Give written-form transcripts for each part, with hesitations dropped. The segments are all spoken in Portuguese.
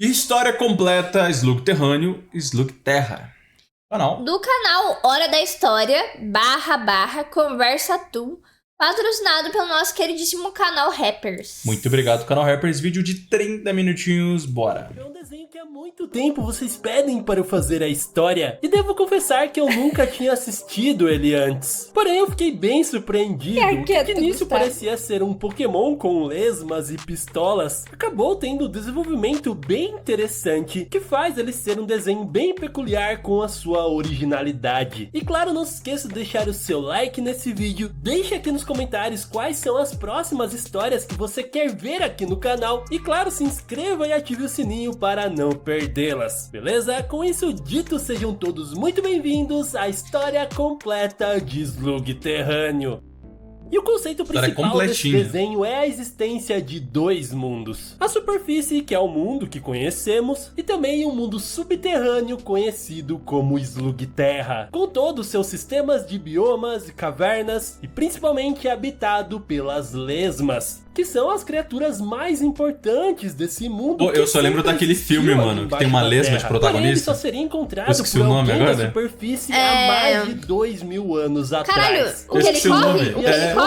História completa, Slug Terrâneo, Slug Terra. Canal. Do canal Hora da História, // Conversa Tu, patrocinado pelo nosso queridíssimo canal Rappers. Muito obrigado, canal Rappers. Vídeo de 30 minutinhos, bora. É um desenho que há muito tempo vocês pedem para eu fazer a história, e devo confessar que eu nunca tinha assistido ele antes. Porém, eu fiquei bem surpreendido, que de início parecia ser um Pokémon com lesmas e pistolas. Acabou tendo um desenvolvimento bem interessante, que faz ele ser um desenho bem peculiar com a sua originalidade. E claro, não se esqueça de deixar o seu like nesse vídeo, deixe aqui nos comentários quais são as próximas histórias que você quer ver aqui no canal, e claro, se inscreva e ative o sininho para não perdê-las, beleza? Com isso dito, sejam todos muito bem-vindos à história completa de Slug Terrâneo. E o conceito principal desse desenho é a existência de dois mundos. A superfície, que é o mundo que conhecemos, e também um mundo subterrâneo conhecido como Slug Terra, com todos seus sistemas de biomas e cavernas, e principalmente habitado pelas lesmas, que são as criaturas mais importantes desse mundo. Pô, eu só lembro daquele filme, mano, que tem uma lesma de protagonista. Porém, ele só seria encontrado por alguém da superfície há mais de 2000 anos atrás. Caralho, o que ele corre? O que ele corre?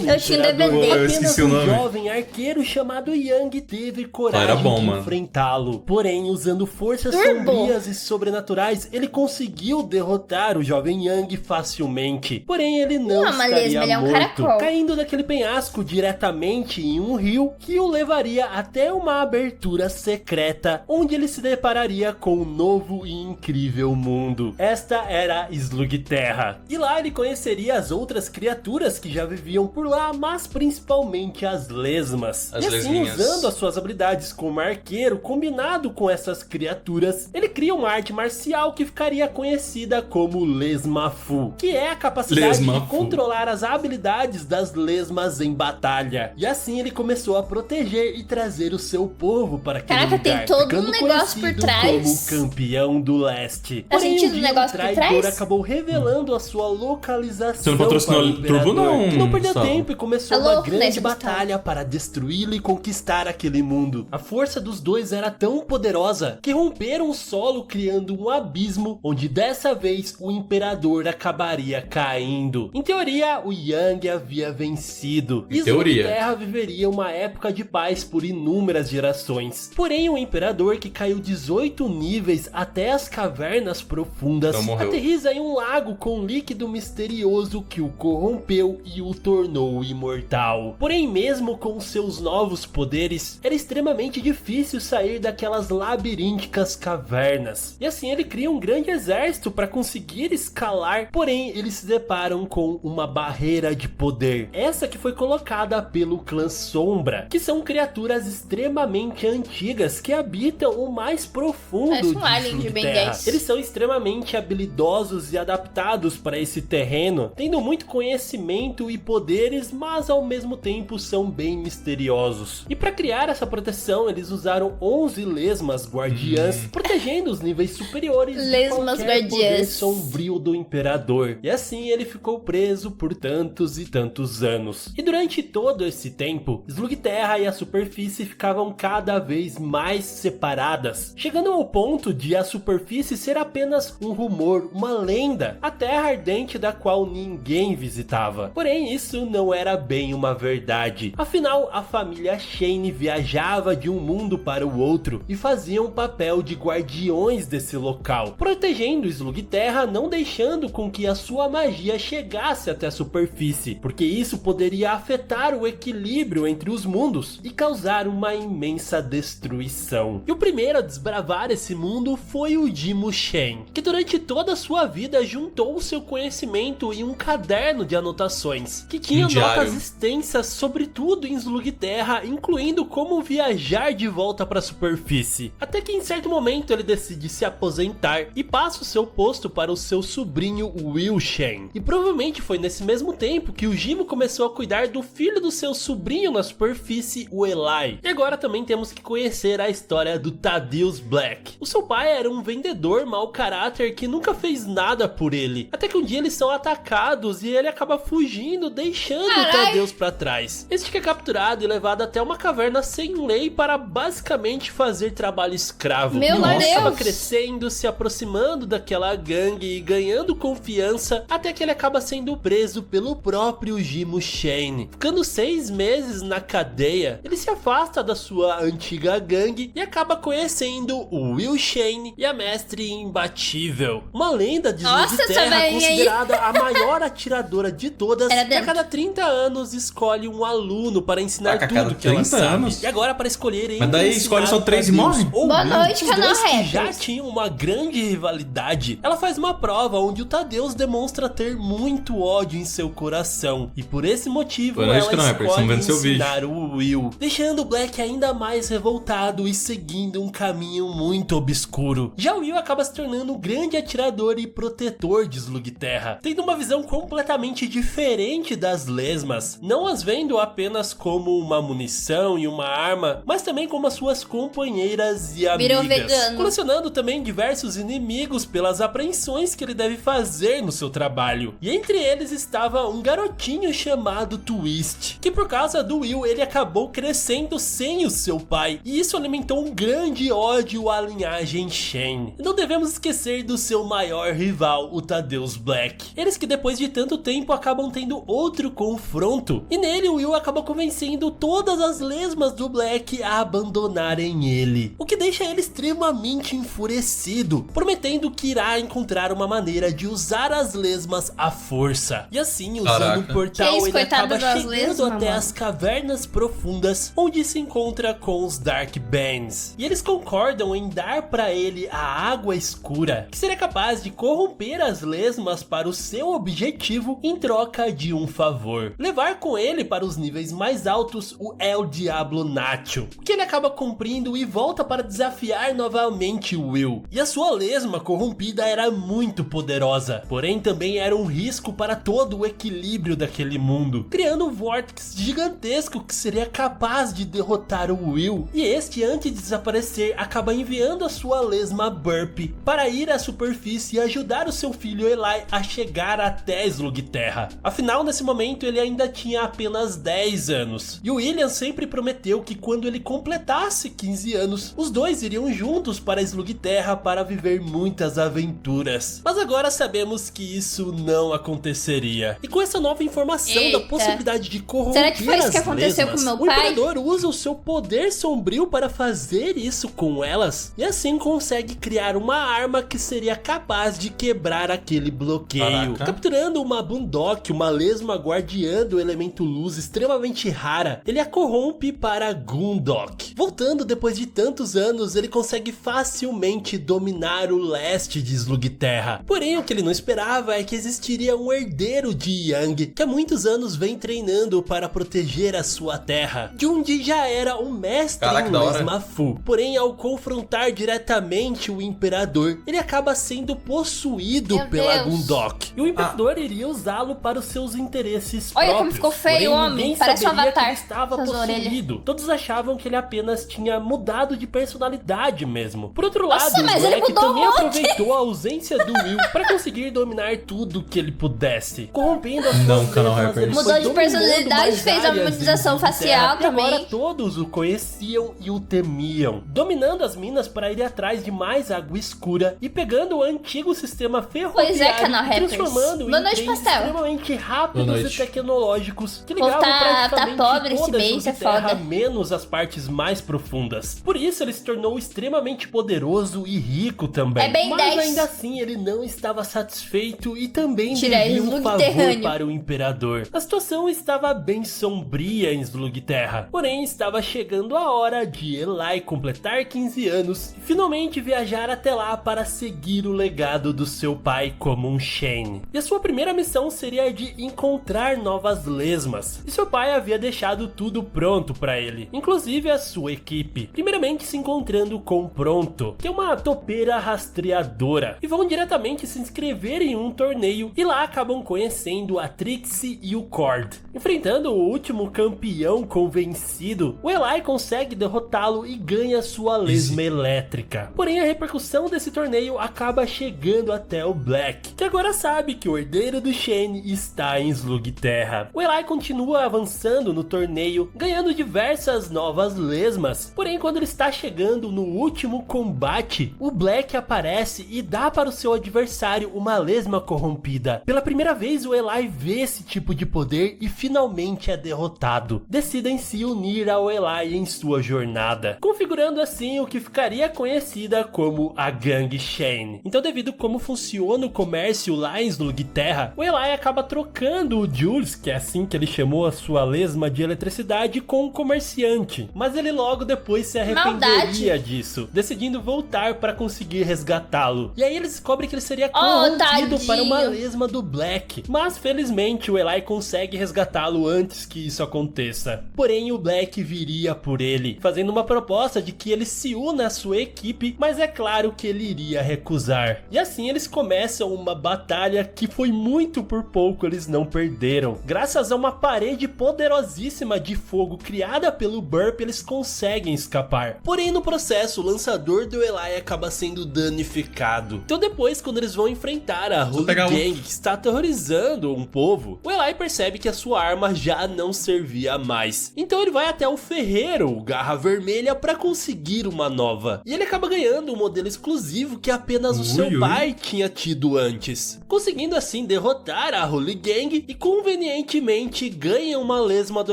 Eu tinha DVD. Eu esqueci o nome. Um jovem arqueiro chamado Yang teve coragem de enfrentá-lo. Porém, usando forças sombrias e sobrenaturais, ele conseguiu derrotar o jovem Yang facilmente. Porém, ele não estaria morto, caindo daquele penhasco diretamente em um rio que o levaria até uma abertura secreta, onde ele se depararia com um novo e incrível mundo. Esta era Slug Terra. E lá ele conheceria as outras criaturas que já viviam por lá, mas principalmente as lesmas. E assim, usando as suas habilidades como arqueiro, combinado com essas criaturas, ele cria uma arte marcial que ficaria conhecida como Lesmafu, que é a capacidade de controlar as habilidades das lesmas em batalha. E assim ele começou a proteger e trazer o seu povo para aquele lugar, tem todo um negócio por trás, como campeão do leste. Tá sentindo um negócio por trás? Acabou revelando a sua localização. Você não patrocinou o Turbo, não? Que não perdeu tempo e começou uma grande batalha para destruí-lo e conquistar aquele mundo. A força dos dois era tão poderosa que romperam o solo, criando um abismo onde dessa vez o imperador acabaria caindo. Em teoria, o Yang havia vencido. E Slug Terra viveria uma época de paz por inúmeras gerações. Porém, o imperador, que caiu 18 níveis até as cavernas profundas, aterriza em um lago com um líquido misterioso que o corrompeu e o tornou imortal. Porém, mesmo com seus novos poderes, era extremamente difícil sair daquelas labirínticas cavernas. E assim ele cria um grande exército para conseguir escalar, porém eles se deparam com uma barreira de poder. Essa que foi colocada pelo clã Sombra, que são criaturas extremamente antigas que habitam o mais profundo de Slug Terra. Eles são extremamente habilidosos e adaptados para esse terreno, tendo muito conhecimento e poderes, mas ao mesmo tempo são bem misteriosos. E para criar essa proteção, eles usaram 11 lesmas guardiãs, protegendo os níveis superiores de qualquer poder sombrio do imperador. E assim ele ficou preso por tantos e tantos anos. E durante todo esse tempo, Slug Terra e a superfície ficavam cada vez mais separadas, chegando ao ponto de a superfície ser apenas um rumor, uma lenda, a terra ardente da qual ninguém visitava. Porém, isso não era bem uma verdade. Afinal, a família Shane viajava de um mundo para o outro e faziam o papel de guardiões desse local, protegendo Slug Terra, não deixando com que a sua magia chegasse até a superfície, porque isso poderia afetar o equilíbrio entre os mundos e causar uma imensa destruição. E o primeiro a desbravar esse mundo foi o Dimo Shen, que durante toda a sua vida juntou o seu conhecimento em um caderno de anotações, que tinha notas extensas sobre tudo em Slug Terra, incluindo como viajar de volta para a superfície. Até que em certo momento ele decide se aposentar e passa o seu posto para o seu sobrinho Will Shen. E provavelmente foi nesse mesmo tempo que o Dimo começou a cuidar do filho do seu sobrinho na superfície, o Eli. E agora também temos que conhecer a história do Thaddeus Black. O seu pai era um vendedor mau caráter que nunca fez nada por ele, até que um dia eles são atacados e ele acaba fugindo, deixando o Thaddeus pra trás. Este que é capturado e levado até uma caverna sem lei para basicamente fazer trabalho escravo. Meu Ele Deus! acaba crescendo, se aproximando daquela gangue e ganhando confiança, até que ele acaba sendo preso pelo próprio Jimo Shane. Ficando 6 meses na cadeia, ele se afasta da sua antiga gangue e acaba conhecendo o Will Shane e a Mestre Imbatível, uma lenda de Slug Terra considerada a maior atiradora de todas, que a cada 30 anos escolhe um aluno para ensinar tudo que ela sabe. E agora para escolher entre Mas daí escolhe só 3 e morre? Boa noite, os canal dois que Rappers. já tinham uma grande rivalidade, ela faz uma prova onde o Thaddeus demonstra ter muito ódio em seu coração, e por esse motivo ela escolhe ensinar o Will, deixando o Black ainda mais revoltado e seguindo um caminho muito obscuro. Já o Will acaba se tornando um grande atirador e protetor de Slug Terra, tendo uma visão completamente diferente das lesmas, não as vendo apenas como uma munição e uma arma, mas também como as suas companheiras e amigas, colecionando também diversos inimigos pelas apreensões que ele deve fazer no seu trabalho. E entre eles estava um garotinho chamado Twist, que por causa do Will ele acabou crescendo sem o seu pai, e isso alimentou um grande ódio à linhagem Shane. E não devemos esquecer do seu maior rival, o Thaddeus Black. Eles que depois de tanto tempo acabam tendo outro confronto, e nele o Will acaba convencendo todas as lesmas do Black a abandonarem ele, o que deixa ele extremamente enfurecido, prometendo que irá encontrar uma maneira de usar as lesmas à força. E assim, usando o portal, ele acaba chegando até as cavernas profundas, onde se encontra com os Dark Bands. E eles concordam em dar para ele a água escura, que seria capaz de corromper as lesmas para o seu objetivo em troca de um favor: levar com ele para os níveis mais altos o El Diablo Nacho, que ele acaba cumprindo e volta para desafiar novamente o Will. E a sua lesma corrompida era muito poderosa, porém também era um risco para todo o equilíbrio daquele mundo, criando um vórtice gigantesco que seria capaz de derrotar o Will. E este, antes de desaparecer, acaba enviando a sua lesma Burp para ir à superfície e ajudar o seu filho Eli a chegar até Slug Terra. Afinal, nesse momento ele ainda tinha apenas 10 anos, e o William sempre prometeu que quando ele completasse 15 anos, os dois iriam juntos para Slug Terra para viver muitas aventuras. Mas agora sabemos que isso não aconteceria. E com essa nova informação da possibilidade de corromper Será que foi isso que aconteceu lesmas, com meu o pai? Imperador usa o seu poder sombrio para fazer isso com elas, e assim consegue criar uma arma que seria capaz de quebrar aquele bloqueio. Capturando uma Boondock, uma lesma guardiã do elemento luz extremamente rara, ele a corrompe para Goondock. Voltando depois de tantos anos, ele consegue facilmente dominar o leste de Slug Terra. Porém, o que ele não esperava é que existiria um herdeiro de Yang, que há muitos anos vem treinando para proteger a sua terra, de onde já era um mestre em lesma Fu. Porém, ao confrontar diretamente o Imperador, ele acaba sendo possuído pela Goondock. E o Imperador iria usá-lo para os seus interesses próprios. Olha como ficou feio o homem, parece um avatar. Estava possuído. Todos achavam que ele apenas tinha mudado de personalidade mesmo. Por outro lado, o Black também aproveitou a ausência do Will para conseguir dominar tudo que ele pudesse, corrompendo as suas lesmas. Mudou de personalidade, fez a harmonização facial também. Agora todos o conheciam e o temiam, dominando as minas para ir atrás de mais água escura e pegando o antigo sistema ferroviário, transformando em trens extremamente rápidos e tecnológicos que ligavam praticamente toda a Terra, menos as partes mais profundas. Por isso ele se tornou extremamente poderoso e rico também. Mas ainda assim ele não estava satisfeito e também devia um favor para o Imperador. A situação estava bem sombria em Slug Terra, porém estava chegando a hora de Eli completar 15 anos e finalmente viajar até lá para seguir o legado do seu pai como um Shane. E a sua primeira missão seria a de encontrar novas lesmas, e seu pai havia deixado tudo pronto para ele, inclusive a sua equipe. Primeiramente se encontrando com Pronto, que é uma topeira rastreadora, e vão diretamente se inscrever em um torneio, e lá acabam conhecendo a Trixie e o Cord. Enfrentando o último campeão convencido, o Eli consegue derrotá-lo e ganha sua lesma elétrica. Porém, a repercussão desse torneio acaba chegando até o Black, que agora sabe que o herdeiro do Shane está em Slugterra. O Eli continua avançando no torneio, ganhando diversas novas lesmas. Porém, quando ele está chegando no último combate, o Black aparece e dá para o seu adversário uma lesma corrompida. Pela primeira vez, o Eli vê esse tipo de poder e finalmente é derrotado. Decidem se unir ao Eli em sua jornada, configurando assim o que ficaria conhecida como a Gangue Shane. Então, devido como funciona o comércio lá em Slugterra, o Eli acaba trocando o Jules, que é assim que ele chamou a sua lesma de eletricidade, com um comerciante. Mas ele logo depois se arrependeria disso, decidindo voltar para conseguir resgatá-lo. E aí eles descobrem que ele seria corrompido para uma lesma do Black. Mas felizmente o Eli consegue resgatá-lo antes que isso aconteça. Porém, o Black viria por ele, fazendo uma proposta de que ele se una à sua equipe, mas é claro que ele iria recusar. E assim eles começam uma batalha que foi muito por pouco eles não perderam. Graças a uma parede poderosíssima de fogo criada pelo Burp, eles conseguem escapar. Porém, no processo, o lançador do Eli acaba sendo danificado. Então depois, quando eles vão enfrentar a Holy Gang, que está aterrorizando um povo, o Eli percebe que a sua arma já não servia mais. Então ele vai até o ferreiro, o Garra Vermelha, para conseguir uma nova. E ele acaba ganhando um modelo exclusivo que apenas o seu pai tinha tido antes, conseguindo assim derrotar a Holy Gang e convenientemente ganha uma lesma do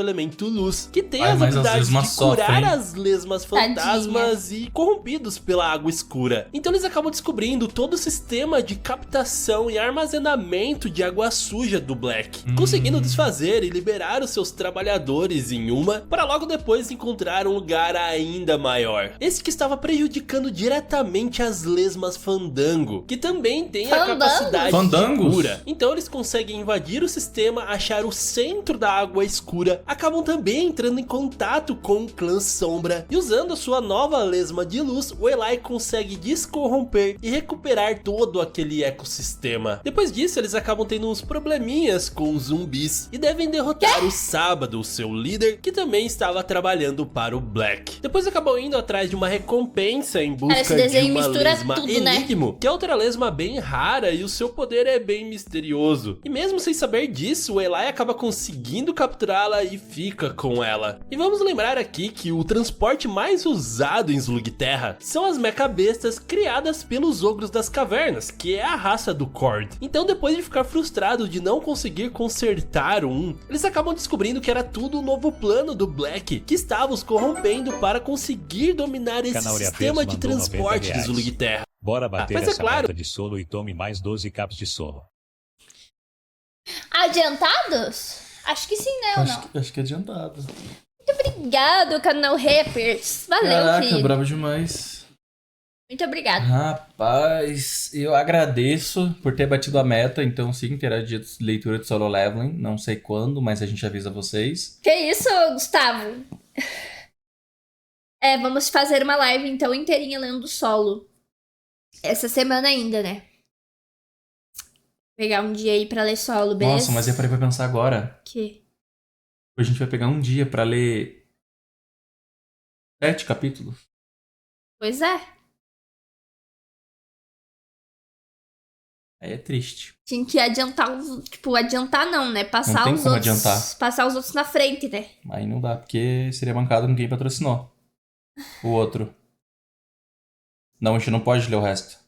elemento luz, que tem as habilidades de curar as lesmas fantasmas e corrompidos pela água escura. Então eles acabam descobrindo todo o sistema de captação e armazenamento de água suja do Black, conseguindo desfazer e liberar os seus trabalhadores em uma, para logo depois encontrar um lugar ainda maior. Esse que estava prejudicando diretamente as lesmas Fandango, que também tem a capacidade de cura. Então eles conseguem invadir o sistema, achar o centro da água escura, acabam também entrando em contato com o clã Sombra, e usando a sua nova lesma de luz, o Eli consegue descorromper e recuperar todo aquele ecossistema. Depois disso, eles acabam tendo uns probleminhas com os zumbis e devem derrotar o Sábado, o seu líder, que também estava trabalhando para o Black. Depois acabam indo atrás de uma recompensa em busca de uma lesma Enigmo, que é outra lesma bem rara e o seu poder é bem misterioso. E mesmo sem saber disso, o Eli acaba conseguindo capturá-la e fica com ela. E vamos lembrar aqui que o transporte mais usado em Slugterra são as mechabestas criadas pelos ogros das cavernas, que é a raça do Cord. Então, depois de ficar frustrado de não conseguir consertar eles acabam descobrindo que era tudo um novo plano do Black, que estava os corrompendo para conseguir dominar esse sistema de transporte de Slugterra. Bora bater essa meta de solo e tome mais 12 caps de solo. Adiantados? Acho que sim, né? Ou não? Acho que é adiantado. Muito obrigado, canal Rappers. Valeu, Caraca, filho. bravo demais. Muito obrigado. Rapaz, eu agradeço por ter batido a meta. Então sim, terá dia de leitura de solo leveling. Não sei quando, mas a gente avisa vocês. Que isso, Gustavo? Vamos fazer uma live então inteirinha lendo solo. Essa semana ainda, né? Pegar um dia aí pra ler solo, beleza? Nossa, mas eu parei pra pensar agora. Que? A gente vai pegar um dia pra ler 7 capítulos. Pois é. Aí é triste. Tinha que adiantar os... Tipo, adiantar não, né? Passar não tem os como outros... adiantar. Passar os outros na frente, né? Aí não dá, porque seria bancado com quem patrocinou. O outro. Não, a gente não pode ler o resto.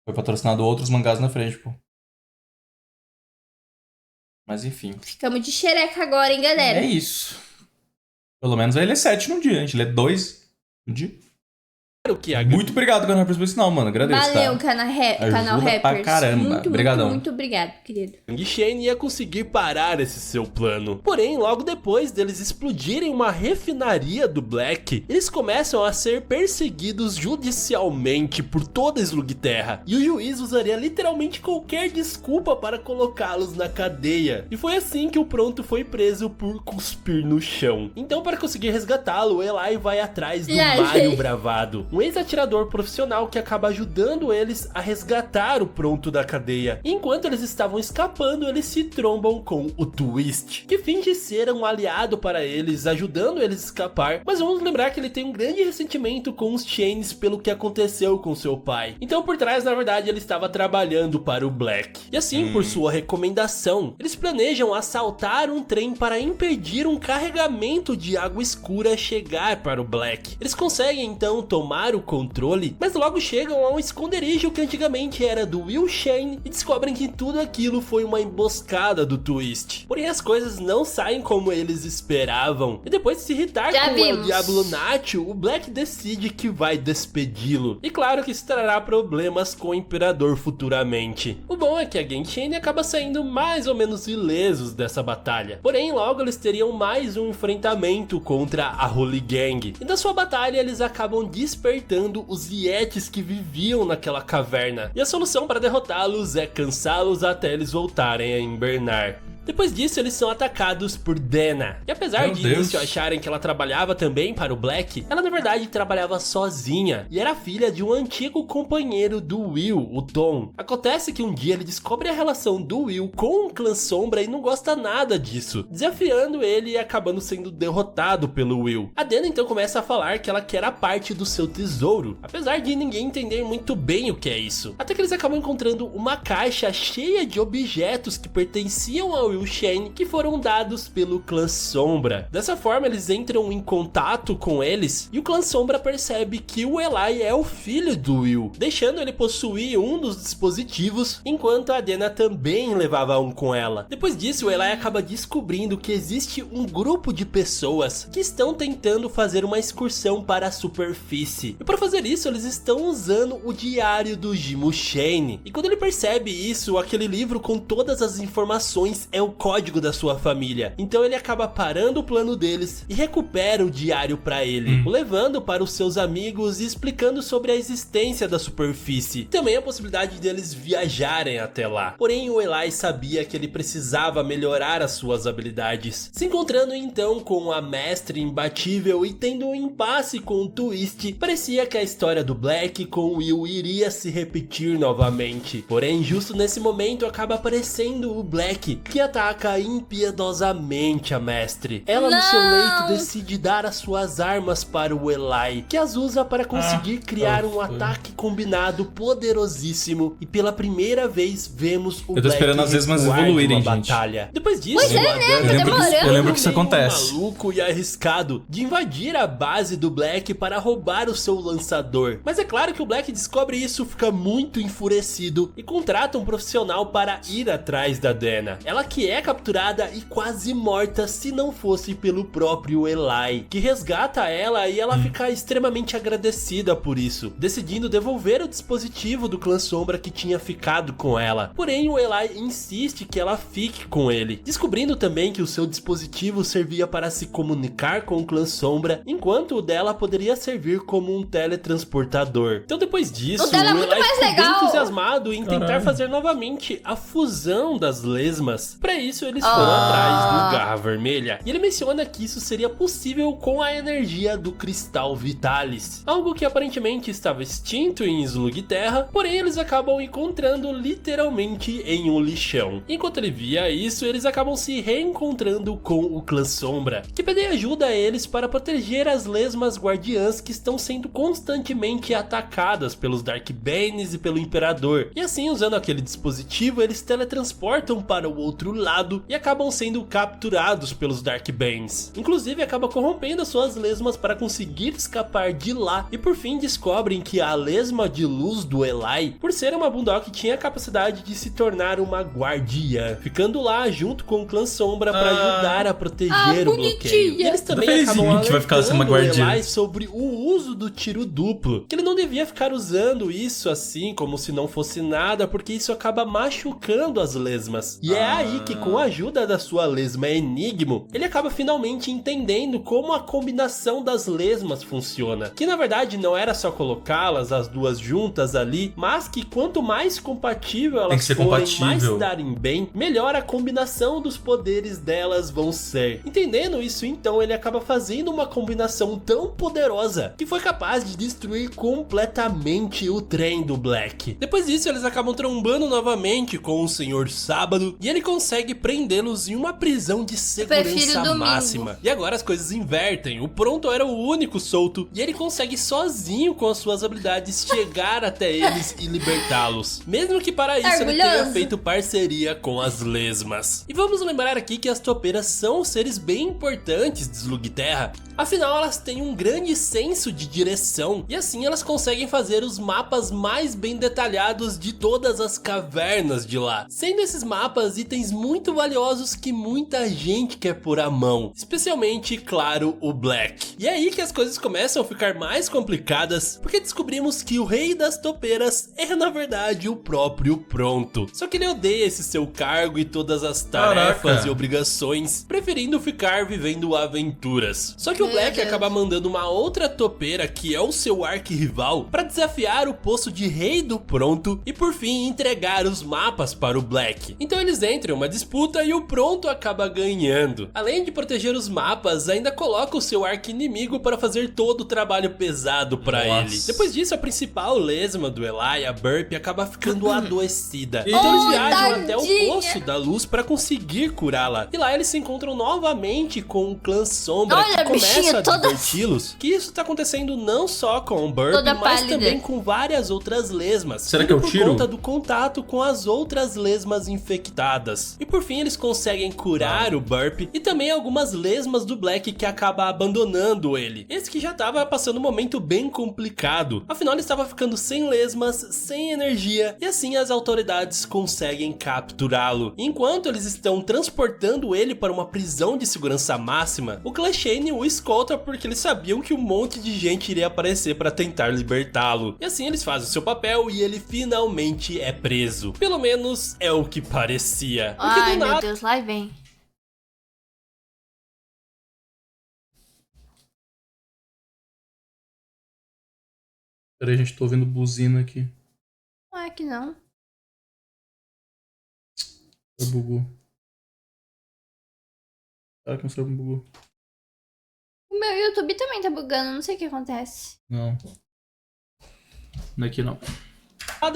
Foi patrocinado outros mangás na frente, pô. Mas enfim. Ficamos de xereca agora, hein, galera? É isso. Pelo menos vai ler 7 no dia. A gente lê 2 no dia. Muito obrigado, canal Rappers, por sinal, mano. Agradeço. Valeu, tá? canal Rappers. Pra caramba. Obrigadão. Muito obrigado, querido. Gang Shane ia conseguir parar esse seu plano. Porém, logo depois deles explodirem uma refinaria do Black, eles começam a ser perseguidos judicialmente por toda a Slugterra. E o juiz usaria literalmente qualquer desculpa para colocá-los na cadeia. E foi assim que o Pronto foi preso por cuspir no chão. Então, para conseguir resgatá-lo, Eli vai atrás do Mario Bravado, um um ex-atirador profissional que acaba ajudando eles a resgatar o Pronto da cadeia. E enquanto eles estavam escapando, eles se trombam com o Twist, que finge ser um aliado para eles, ajudando eles a escapar, mas vamos lembrar que ele tem um grande ressentimento com os Chains pelo que aconteceu com seu pai. Então por trás, na verdade, ele estava trabalhando para o Black. E assim, por sua recomendação, eles planejam assaltar um trem para impedir um carregamento de água escura chegar para o Black. Eles conseguem então tomar o controle, mas logo chegam a um esconderijo que antigamente era do Will Shane e descobrem que tudo aquilo foi uma emboscada do Twist. Porém as coisas não saem como eles esperavam, e depois de se irritar com o Diablo Nacho, o Black decide que vai despedi-lo. E claro que isso trará problemas com o Imperador futuramente. O bom é que a Genshin acaba saindo mais ou menos ilesos dessa batalha. Porém logo eles teriam mais um enfrentamento contra a Holy Gang. E da sua batalha eles acabam despertando os Yetis que viviam naquela caverna. E a solução para derrotá-los é cansá-los até eles voltarem a invernar. Depois disso, eles são atacados por Dena. E apesar de início acharem que ela trabalhava também para o Black, ela na verdade trabalhava sozinha e era filha de um antigo companheiro do Will, o Tom. Acontece que um dia ele descobre a relação do Will com o Clã Sombra e não gosta nada disso, desafiando ele e acabando sendo derrotado pelo Will. A Dena então começa a falar que ela quer a parte do seu tesouro, apesar de ninguém entender muito bem o que é isso. Até que eles acabam encontrando uma caixa cheia de objetos que pertenciam ao Will Shane, que foram dados pelo Clã Sombra. Dessa forma eles entram em contato com eles e o Clã Sombra percebe que o Eli é o filho do Will, deixando ele possuir um dos dispositivos, enquanto a Dena também levava um com ela. Depois disso o Eli acaba descobrindo que existe um grupo de pessoas que estão tentando fazer uma excursão para a superfície, e para fazer isso eles estão usando o diário do Jimo Shane. E quando ele percebe isso, aquele livro com todas as informações é o código da sua família. Então ele acaba parando o plano deles e recupera o diário para ele, o levando para os seus amigos e explicando sobre a existência da superfície. Também a possibilidade deles viajarem até lá. Porém o Eli sabia que ele precisava melhorar as suas habilidades. Se encontrando então com a mestre imbatível e tendo um impasse com o Twist, parecia que a história do Black com o Will iria se repetir novamente. Porém justo nesse momento acaba aparecendo o Black, que ataca impiedosamente a mestre. Ela no seu leito decide dar as suas armas para o Eli, que as usa para conseguir criar um ataque combinado poderosíssimo, e pela primeira vez vemos o Black esperando as Lesmas evoluírem, batalha. Depois disso, eu lembro que isso acontece. Maluco e arriscado de invadir a base do Black para roubar o seu lançador. Mas é claro que o Black descobre isso, fica muito enfurecido e contrata um profissional para ir atrás da Dena. Ela que é capturada e quase morta se não fosse pelo próprio Eli, que resgata ela e ela fica extremamente agradecida por isso, decidindo devolver o dispositivo do Clã Sombra que tinha ficado com ela. Porém o Eli insiste que ela fique com ele, descobrindo também que o seu dispositivo servia para se comunicar com o Clã Sombra, enquanto o dela poderia servir como um teletransportador. Então depois disso, o Eli ficou bem entusiasmado em tentar fazer novamente a fusão das lesmas. Para isso eles foram atrás do Garra Vermelha, e ele menciona que isso seria possível com a energia do Cristal Vitalis, algo que aparentemente estava extinto em Slugterra, porém eles acabam encontrando literalmente em um lixão. Enquanto ele via isso, eles acabam se reencontrando com o Clã Sombra, que pede ajuda a eles para proteger as lesmas guardiãs que estão sendo constantemente atacadas pelos Darkbanes e pelo Imperador. E assim, usando aquele dispositivo, eles teletransportam para o outro lado e acabam sendo capturados pelos Darkbanes. Inclusive acaba corrompendo as suas lesmas para conseguir escapar de lá, e por fim descobrem que a lesma de luz do Eli, por ser uma Boondock, tinha a capacidade de se tornar uma guardiã, ficando lá junto com o Clã Sombra para ajudar a proteger o bloqueio. E eles também acabam alertando o Eli sobre o uso do tiro duplo, que ele não devia ficar usando isso assim como se não fosse nada, porque isso acaba machucando as lesmas. E é aí que com a ajuda da sua lesma Enigmo, ele acaba finalmente entendendo como a combinação das lesmas funciona. Que na verdade não era só colocá-las as duas juntas ali, mas que quanto mais compatível elas forem, mais se darem bem, melhor a combinação dos poderes delas vão ser. Entendendo isso, então ele acaba fazendo uma combinação tão poderosa que foi capaz de destruir completamente o trem do Black. Depois disso, eles acabam trombando novamente com o Senhor Sábado e ele consegue prendê-los em uma prisão de segurança máxima. E agora as coisas invertem. O Pronto era o único solto e ele consegue sozinho com as suas habilidades chegar até eles e libertá-los. Mesmo que para isso ele tenha feito parceria com as lesmas. E vamos lembrar aqui que as topeiras são seres bem importantes de Slugterra. Afinal, elas têm um grande senso de direção e assim elas conseguem fazer os mapas mais bem detalhados de todas as cavernas de lá. Sendo esses mapas itens muito valiosos que muita gente quer pôr à mão. Especialmente, claro, o Black. E é aí que as coisas começam a ficar mais complicadas, porque descobrimos que o rei das topeiras é na verdade o próprio Pronto. Só que ele odeia esse seu cargo e todas as tarefas e obrigações, preferindo ficar vivendo aventuras. Só que o Black acaba mandando uma outra topeira, que é o seu arquirrival, para desafiar o posto de rei do Pronto e por fim entregar os mapas para o Black. Então eles entram em uma disputa e o Pronto acaba ganhando. Além de proteger os mapas, ainda coloca o seu arqui-inimigo para fazer todo o trabalho pesado para ele. Depois disso, a principal lesma do Eli, a Burp, acaba ficando adoecida. Então eles viajam até o Poço da Luz para conseguir curá-la. E lá eles se encontram novamente com o clã Sombra, que começa a adverti-los que isso tá acontecendo não só com o Burp, mas também com várias outras lesmas. Será que é o tiro? Por conta do contato com as outras lesmas infectadas. E por fim eles conseguem curar o Burp e também algumas lesmas do Black, que acaba abandonando ele. Esse que já tava passando um momento bem complicado. Afinal ele estava ficando sem lesmas, sem energia, e assim as autoridades conseguem capturá-lo. Enquanto eles estão transportando ele para uma prisão de segurança máxima, o clã Shane o escolta porque eles sabiam que um monte de gente iria aparecer para tentar libertá-lo. E assim eles fazem o seu papel e ele finalmente é preso. Pelo menos é o que parecia. Ai, meu Deus, lá vem. Peraí, gente, tô ouvindo buzina aqui. Não é que não. Bugou. Será que não sei como bugou? O meu YouTube também tá bugando, não sei o que acontece. Não. Não é aqui não.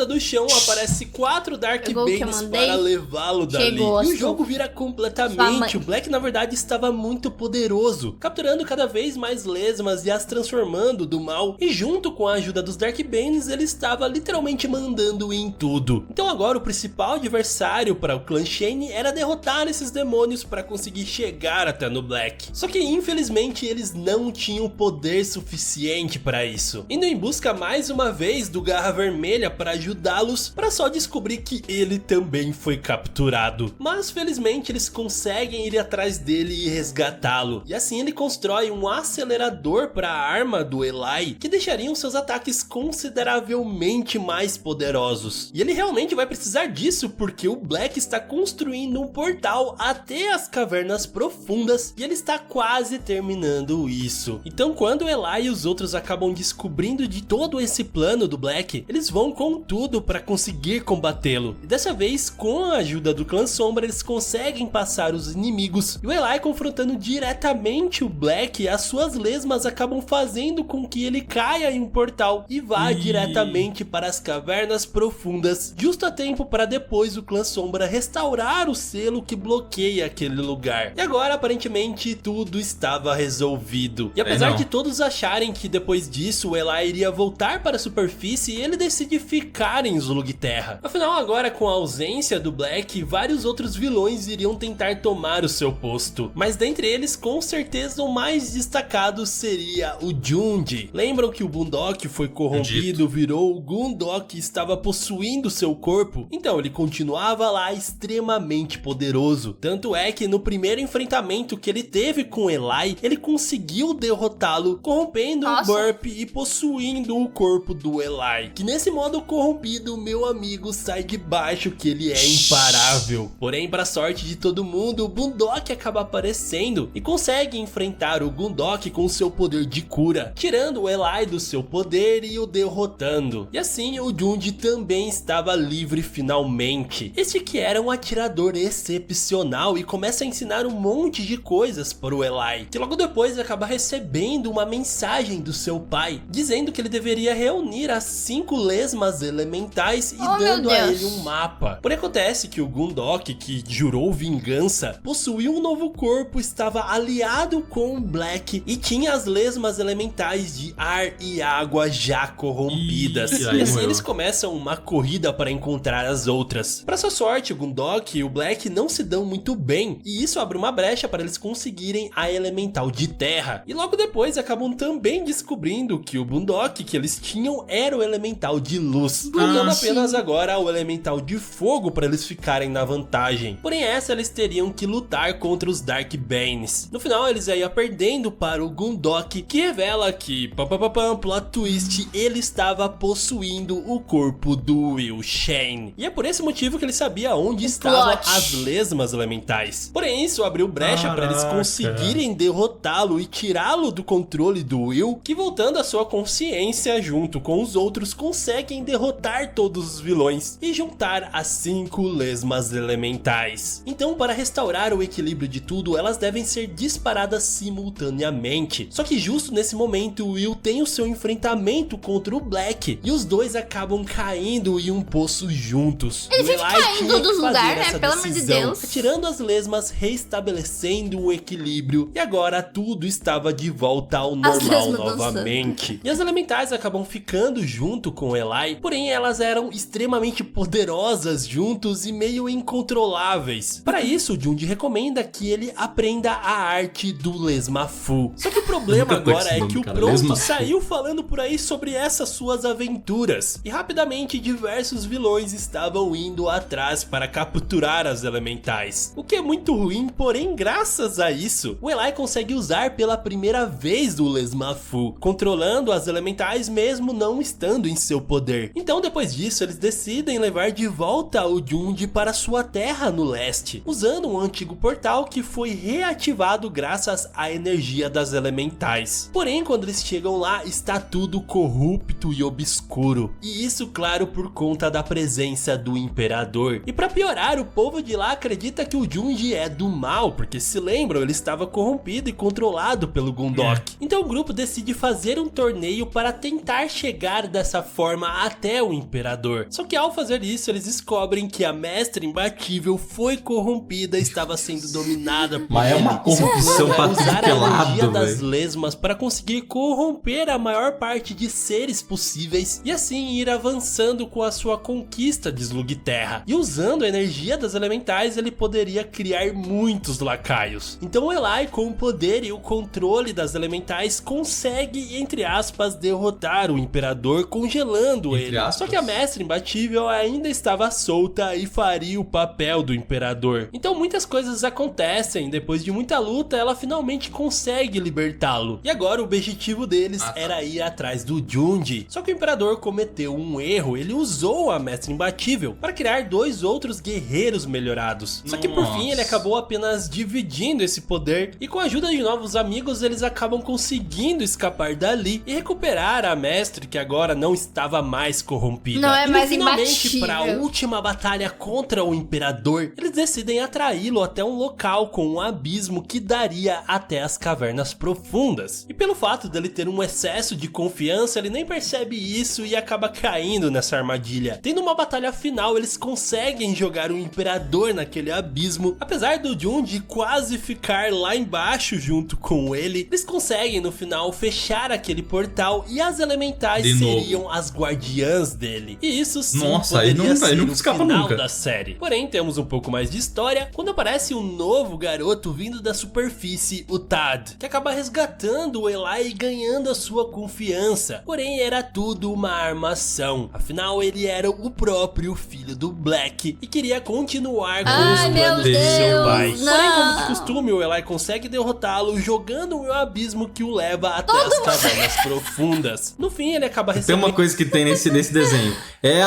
Do chão aparece 4 Dark Banes para levá-lo dali. E o jogo vira completamente. O Black na verdade estava muito poderoso, capturando cada vez mais lesmas e as transformando do mal. E junto com a ajuda dos Dark Banes ele estava literalmente mandando em tudo. Então agora o principal adversário para o clã Shane era derrotar esses demônios para conseguir chegar até no Black. Só que infelizmente eles não tinham poder suficiente para isso, indo em busca mais uma vez do Garra Vermelha para ajudá-los, para só descobrir que ele também foi capturado. Mas felizmente eles conseguem ir atrás dele e resgatá-lo. E assim ele constrói um acelerador para a arma do Eli, que deixariam seus ataques consideravelmente mais poderosos. E ele realmente vai precisar disso porque o Black está construindo um portal até as cavernas profundas e ele está quase terminando isso. Então quando o Eli e os outros acabam descobrindo de todo esse plano do Black, eles vão com tudo para conseguir combatê-lo. E dessa vez, com a ajuda do clã Sombra, eles conseguem passar os inimigos. E o Eli confrontando diretamente o Black, as suas lesmas acabam fazendo com que ele caia em um portal e vá diretamente para as cavernas profundas, justo a tempo para depois o clã Sombra restaurar o selo que bloqueia aquele lugar. E agora, aparentemente, tudo estava resolvido. E apesar de todos acharem que depois disso o Eli iria voltar para a superfície, ele decide ficar em Slugterra. Afinal, agora com a ausência do Black, vários outros vilões iriam tentar tomar o seu posto. Mas dentre eles, com certeza o mais destacado seria o Junji. Lembram que o Boondok foi corrompido, virou o Gundok e estava possuindo seu corpo? Então ele continuava lá extremamente poderoso. Tanto é que no primeiro enfrentamento que ele teve com Eli, ele conseguiu derrotá-lo, corrompendo o Burp e possuindo o corpo do Eli, que nesse modo corrompeu corrompido, meu amigo sai de baixo que ele é imparável. Porém, para sorte de todo mundo, o Boondock acaba aparecendo e consegue enfrentar o Gundok com seu poder de cura, tirando o Eli do seu poder e o derrotando. E assim, o Junji também estava livre finalmente. Este que era um atirador excepcional e começa a ensinar um monte de coisas para o Eli, que logo depois acaba recebendo uma mensagem do seu pai, dizendo que ele deveria reunir as 5 lesmas elementais e dando a ele um mapa. Porém acontece que o Gundok, que jurou vingança, possuía um novo corpo, estava aliado com o Black e tinha as lesmas elementais de ar e água já corrompidas. E assim eles começam uma corrida para encontrar as outras. Para sua sorte, o Gundok e o Black não se dão muito bem, e isso abre uma brecha para eles conseguirem a elemental de terra. E logo depois acabam também descobrindo que o Boondock que eles tinham era o elemental de luz, faltando apenas agora o elemental de fogo para eles ficarem na vantagem. Porém essa eles teriam que lutar contra os Dark Banes. No final eles iam perdendo para o Gundok, que revela que, plot twist, ele estava possuindo o corpo do Will Shen. E é por esse motivo que ele sabia onde estavam as lesmas elementais. Porém isso abriu brecha para eles conseguirem derrotá-lo e tirá-lo do controle do Will, que voltando à sua consciência junto com os outros conseguem derrotar todos os vilões e juntar as 5 lesmas elementais. Então, para restaurar o equilíbrio de tudo, elas devem ser disparadas simultaneamente. Só que justo nesse momento, o Will tem o seu enfrentamento contra o Black e os dois acabam caindo em um poço juntos. Ele vive caindo dos lugares, né? Pelo amor de Deus. Tirando as lesmas, restabelecendo o equilíbrio, e agora tudo estava de volta ao normal novamente. E as elementais acabam ficando junto com o Eli, porém elas eram extremamente poderosas juntos e meio incontroláveis. Para isso, o Junji recomenda que ele aprenda a arte do Lesmafu. Só que o problema agora é que o Pronto saiu falando por aí sobre essas suas aventuras, e rapidamente diversos vilões estavam indo atrás para capturar as elementais, o que é muito ruim. Porém graças a isso, o Eli consegue usar pela primeira vez o Lesmafu, controlando as elementais mesmo não estando em seu poder. Então depois disso eles decidem levar de volta o Junji para sua terra no leste, usando um antigo portal que foi reativado graças à energia das elementais. Porém quando eles chegam lá, está tudo corrupto e obscuro, e isso claro por conta da presença do imperador. E para piorar, o povo de lá acredita que o Junji é do mal, porque se lembram, ele estava corrompido e controlado pelo Gundok. Então o grupo decide fazer um torneio para tentar chegar dessa forma até o imperador. Só que ao fazer isso, eles descobrem que a mestra imbatível foi corrompida e estava sendo dominada por Mas é uma corrupção pra usar a energia das véio. lesmas para conseguir corromper a maior parte de seres possíveis e assim ir avançando com a sua conquista de Slugterra. E usando a energia das elementais, ele poderia criar muitos lacaios. Então o Eli, com o poder e o controle das elementais, consegue, entre aspas, derrotar o imperador, congelando ele. Só que a mestra imbatível ainda estava solta e faria o papel do imperador. Então muitas coisas acontecem. Depois de muita luta, ela finalmente consegue libertá-lo. E agora o objetivo deles era ir atrás do Junji. Só que o imperador cometeu um erro. Ele usou a mestra imbatível para criar 2 outros guerreiros melhorados. Só que por fim ele acabou apenas dividindo esse poder, e com a ajuda de novos amigos eles acabam conseguindo escapar dali e recuperar a mestre, que agora não estava mais corrompida. Não é mais finalmente, para a imbatível. última batalha contra o imperador, eles decidem atraí-lo até um local com um abismo que daria até as cavernas profundas. E pelo fato dele ter um excesso de confiança, ele nem percebe isso e acaba caindo nessa armadilha. Tendo uma batalha final, eles conseguem jogar o imperador naquele abismo. Apesar do Junji quase ficar lá embaixo junto com ele, eles conseguem no final fechar aquele portal e as elementais seriam as guardiãs dele. E isso sim poderia ser o final da série. Porém, temos um pouco mais de história quando aparece um novo garoto vindo da superfície, o Tad, que acaba resgatando o Eli e ganhando a sua confiança. Porém, era era tudo uma armação. Afinal, ele era o próprio filho do Black e queria continuar com os planos de seu pai. Porém, como de costume, o Eli consegue derrotá-lo jogando um abismo que o leva até as cavernas profundas. No fim, ele acaba recebendo... Tem uma coisa que tem nesse desenho. É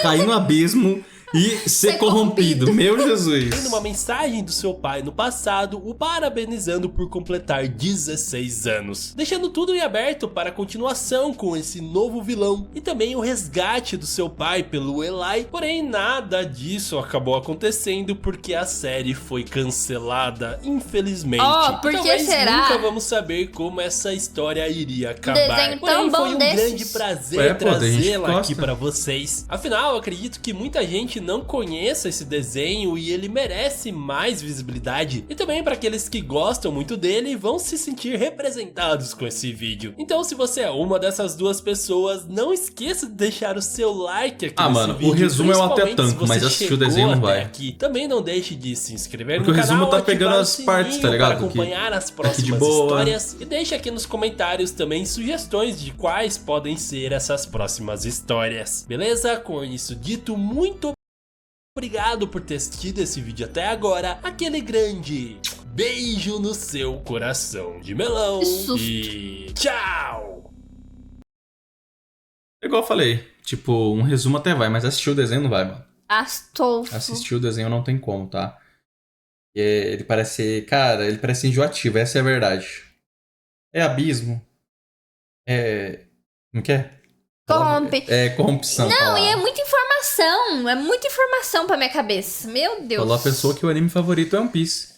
cair no abismo e ser corrompido. Meu Jesus. Tendo uma mensagem do seu pai no passado, o parabenizando por completar 16 anos. Deixando tudo em aberto para a continuação com esse novo vilão. E também o resgate do seu pai pelo Eli. Porém, nada disso acabou acontecendo porque a série foi cancelada, infelizmente. Oh, por que Talvez será? nunca vamos saber como essa história iria acabar. Desenho Porém, tão bom foi um desses. grande prazer Tem gente que trazê-la aqui gosta. para vocês. Afinal, eu acredito que muita gente não conheça esse desenho e ele merece mais visibilidade. E também para aqueles que gostam muito dele vão se sentir representados com esse vídeo. Então, se você é uma dessas duas pessoas, não esqueça de deixar o seu like aqui nesse mano, vídeo. o resumo eu até principalmente tanco, se você mas assistir o chegou desenho não até vai. aqui. Também não deixe de se inscrever Porque no o resumo canal, tá ativar pegando o as partes, tá sininho ligado? para acompanhar as Aqui de próximas boa. histórias. E deixe aqui nos comentários também sugestões de quais podem ser essas próximas histórias. Beleza? Com isso dito, muito obrigado por ter assistido esse vídeo até agora. Aquele grande beijo no seu coração de melão. Que susto. E tchau! Igual eu falei, tipo, um resumo até vai, mas assistir o desenho não vai, mano. Astolfo. Assistir o desenho não tem como, tá? Ele parece, cara, ele parece enjoativo, essa é a verdade. É abismo. Como que é? Corrompe. É corrupção. Não, e é muita informação pra minha cabeça. Meu Deus. Falou a pessoa que o anime favorito é One Piece.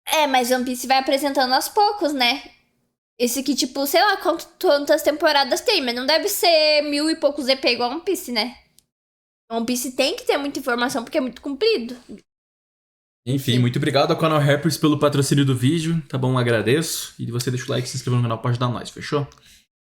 É, mas One Piece vai apresentando aos poucos, né? Esse aqui, tipo, sei lá quantas temporadas tem, mas não deve ser 1000 e poucos EP igual One Piece, né? One Piece tem que ter muita informação porque é muito comprido. Enfim, Sim. muito obrigado ao canal Rappers pelo patrocínio do vídeo, tá bom? Agradeço. E você deixa o like, se inscreva no canal, pode ajudar nós, fechou?